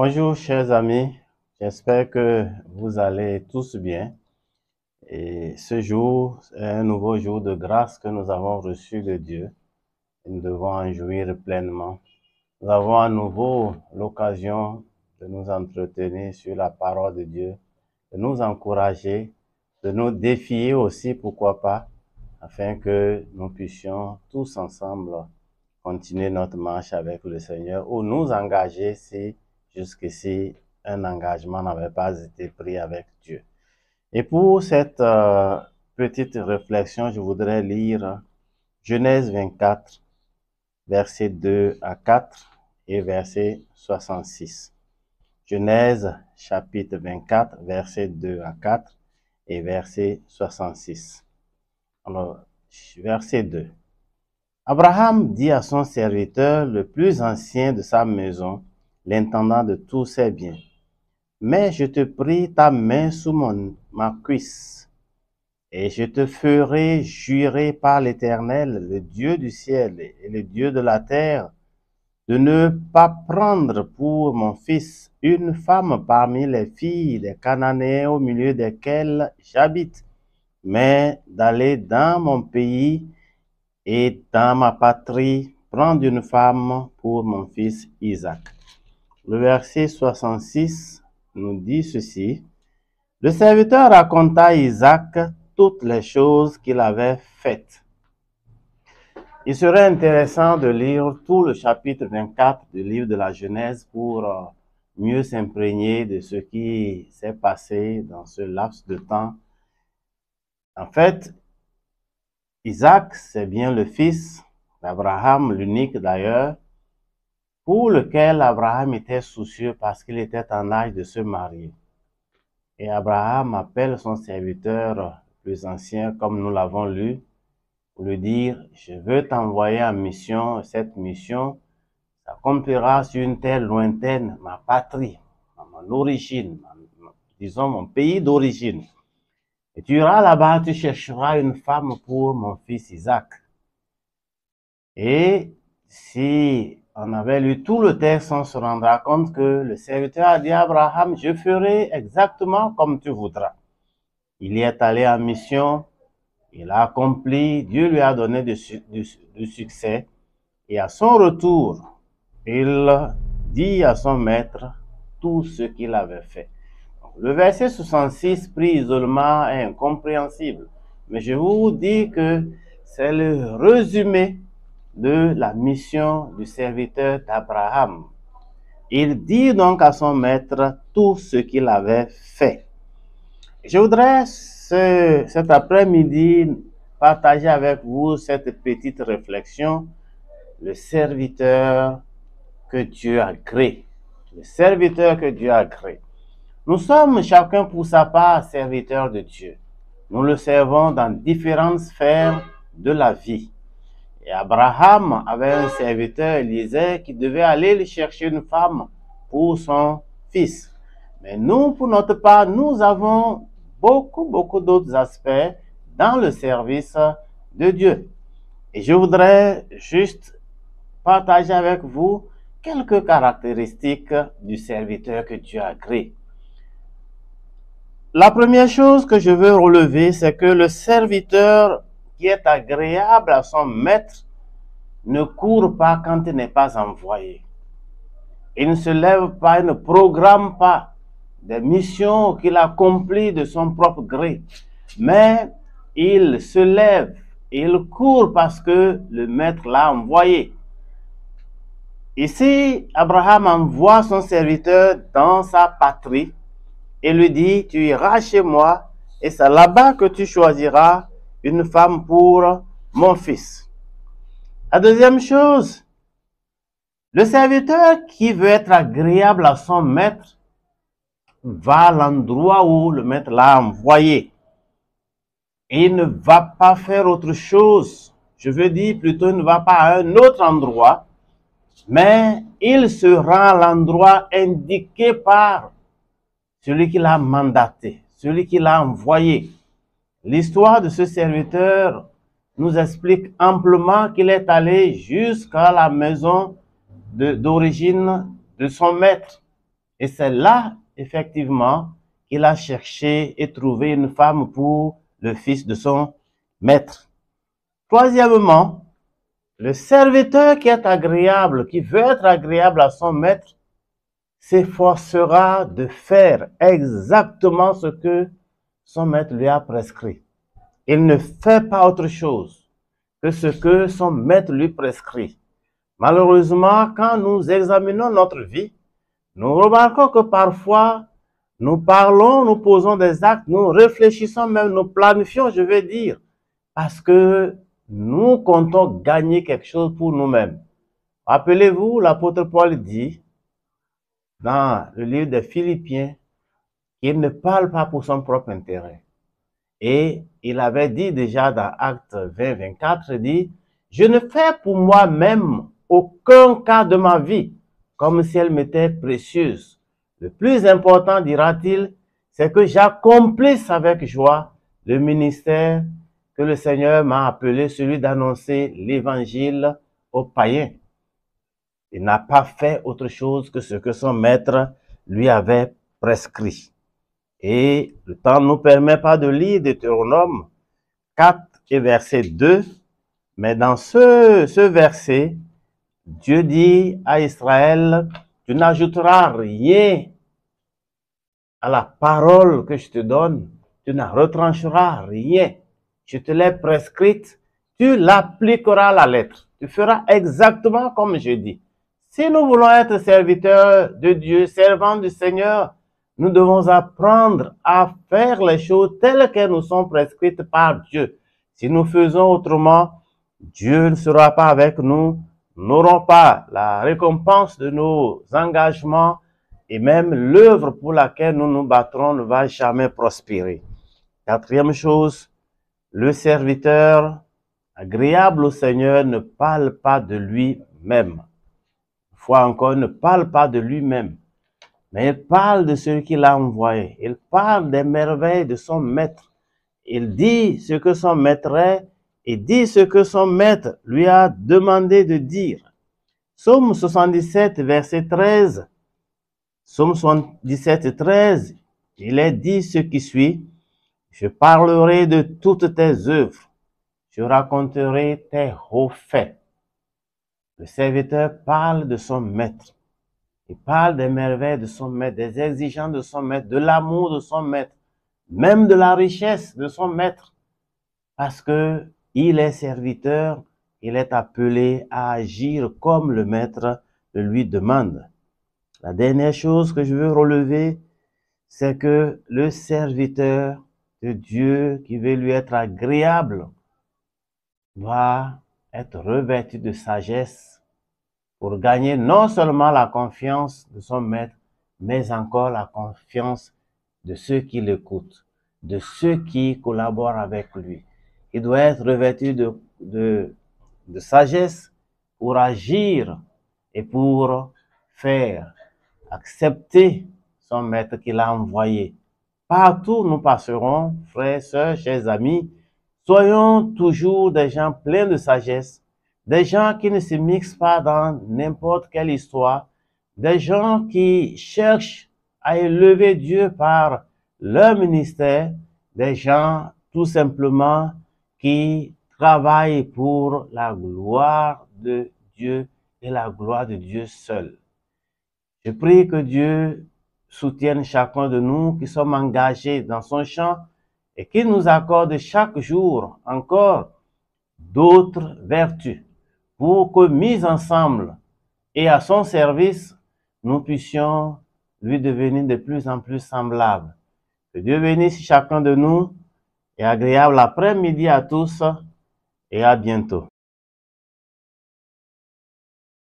Bonjour chers amis, j'espère que vous allez tous bien. Et ce jour est un nouveau jour de grâce que nous avons reçu de Dieu et nous devons en jouir pleinement. Nous avons à nouveau l'occasion de nous entretenir sur la parole de Dieu, de nous encourager, de nous défier aussi, pourquoi pas, afin que nous puissions tous ensemble continuer notre marche avec le Seigneur ou nous engager si jusqu'ici un engagement n'avait pas été pris avec Dieu. Et pour cette petite réflexion, je voudrais lire Genèse 24, versets 2 à 4 et verset 66. Genèse chapitre 24, versets 2 à 4 et verset 66. Alors, verset 2. Abraham dit à son serviteur, le plus ancien de sa maison, l'intendant de tous ses biens, « Mais je te prie ta main sous ma cuisse, et je te ferai jurer par l'Éternel, le Dieu du ciel et le Dieu de la terre, de ne pas prendre pour mon fils une femme parmi les filles des Cananéens au milieu desquelles j'habite, mais d'aller dans mon pays et dans ma patrie, prendre une femme pour mon fils Isaac. » Le verset 66 nous dit ceci. Le serviteur raconta à Isaac toutes les choses qu'il avait faites. Il serait intéressant de lire tout le chapitre 24 du livre de la Genèse pour mieux s'imprégner de ce qui s'est passé dans ce laps de temps. En fait, Isaac, c'est bien le fils d'Abraham, l'unique d'ailleurs, pour lequel Abraham était soucieux parce qu'il était en âge de se marier. Et Abraham appelle son serviteur plus ancien, comme nous l'avons lu, pour lui dire, je veux t'envoyer en mission, cette mission s'accomplira sur une terre lointaine, ma patrie, mon origine, disons mon pays d'origine. Et tu iras là-bas, tu chercheras une femme pour mon fils Isaac. Et si on avait lu tout le texte, on se rendra compte que le serviteur a dit à Abraham, je ferai exactement comme tu voudras. Il y est allé en mission, il a accompli, Dieu lui a donné du succès. Et à son retour, il dit à son maître tout ce qu'il avait fait. Le verset 66 pris isolement est incompréhensible, mais je vous dis que c'est le résumé de la mission du serviteur d'Abraham. Il dit donc à son maître tout ce qu'il avait fait. Je voudrais cet après-midi partager avec vous cette petite réflexion, le serviteur que Dieu a créé. Le serviteur que Dieu a créé. Nous sommes chacun pour sa part serviteurs de Dieu. Nous le servons dans différentes sphères de la vie. Et Abraham avait un serviteur, Eliezer, qui devait aller chercher une femme pour son fils. Mais nous, pour notre part, nous avons beaucoup d'autres aspects dans le service de Dieu. Et je voudrais juste partager avec vous quelques caractéristiques du serviteur que Dieu a créé. La première chose que je veux relever, c'est que le serviteur qui est agréable à son maître ne court pas quand il n'est pas envoyé. Il ne se lève pas, il ne programme pas des missions qu'il accomplit de son propre gré, mais il se lève et il court parce que le maître l'a envoyé. Ici, Abraham envoie son serviteur dans sa patrie et lui dit, tu iras chez moi et c'est là-bas que tu choisiras une femme pour mon fils. La deuxième chose, le serviteur qui veut être agréable à son maître va à l'endroit où le maître l'a envoyé. Et il ne va pas faire autre chose. Je veux dire plutôt, il ne va pas à un autre endroit, mais il se rend à l'endroit indiqué par celui qui l'a mandaté, celui qui l'a envoyé. L'histoire de ce serviteur nous explique amplement qu'il est allé jusqu'à la maison d'origine de son maître. Et c'est là, effectivement, qu'il a cherché et trouvé une femme pour le fils de son maître. Troisièmement, le serviteur qui est agréable, qui veut être agréable à son maître, s'efforcera de faire exactement ce que son maître lui a prescrit. Il ne fait pas autre chose que ce que son maître lui prescrit. Malheureusement, quand nous examinons notre vie, nous remarquons que parfois, nous parlons, nous posons des actes, nous réfléchissons même, nous planifions, je vais dire, parce que nous comptons gagner quelque chose pour nous-mêmes. Rappelez-vous, l'apôtre Paul dit, dans le livre des Philippiens, qu'il ne parle pas pour son propre intérêt. Et il avait dit déjà dans Actes 20, 24, il dit, je ne fais pour moi-même aucun cas de ma vie, comme si elle m'était précieuse. Le plus important, dira-t-il, c'est que j'accomplisse avec joie le ministère que le Seigneur m'a appelé, celui d'annoncer l'évangile aux païens. Il n'a pas fait autre chose que ce que son maître lui avait prescrit. Et le temps ne nous permet pas de lire Deutéronome 4 et verset 2, mais dans ce verset, Dieu dit à Israël, tu n'ajouteras rien à la parole que je te donne, tu n'en retrancheras rien. Je te l'ai prescrite, tu l'appliqueras à la lettre. Tu feras exactement comme je dis. Si nous voulons être serviteurs de Dieu, servants du Seigneur, nous devons apprendre à faire les choses telles qu'elles nous sont prescrites par Dieu. Si nous faisons autrement, Dieu ne sera pas avec nous, nous n'aurons pas la récompense de nos engagements et même l'œuvre pour laquelle nous nous battrons ne va jamais prospérer. Quatrième chose, le serviteur agréable au Seigneur ne parle pas de lui-même. Une fois encore, ne parle pas de lui-même, mais il parle de celui qui l'a envoyé. Il parle des merveilles de son maître. Il dit ce que son maître est et dit ce que son maître lui a demandé de dire. Psaume 77, verset 13. Psaume 77, 13, il est dit ce qui suit. Je parlerai de toutes tes œuvres. Je raconterai tes hauts faits. Le serviteur parle de son maître. Il parle des merveilles de son maître, des exigences de son maître, de l'amour de son maître, même de la richesse de son maître. Parce que il est serviteur, il est appelé à agir comme le maître le lui demande. La dernière chose que je veux relever, c'est que le serviteur de Dieu qui veut lui être agréable doit être revêtu de sagesse pour gagner non seulement la confiance de son maître, mais encore la confiance de ceux qui l'écoutent, de ceux qui collaborent avec lui. Il doit être revêtu de sagesse pour agir et pour faire accepter son maître qui l'a envoyé. Partout où nous passerons, frères, sœurs, chers amis, soyons toujours des gens pleins de sagesse, des gens qui ne se mixent pas dans n'importe quelle histoire, des gens qui cherchent à élever Dieu par leur ministère, des gens tout simplement qui travaillent pour la gloire de Dieu et la gloire de Dieu seul. Je prie que Dieu soutienne chacun de nous qui sommes engagés dans son champ et qu'il nous accorde chaque jour encore d'autres vertus pour que, mis ensemble et à son service, nous puissions lui devenir de plus en plus semblables. Que Dieu bénisse chacun de nous et agréable après-midi à tous et à bientôt.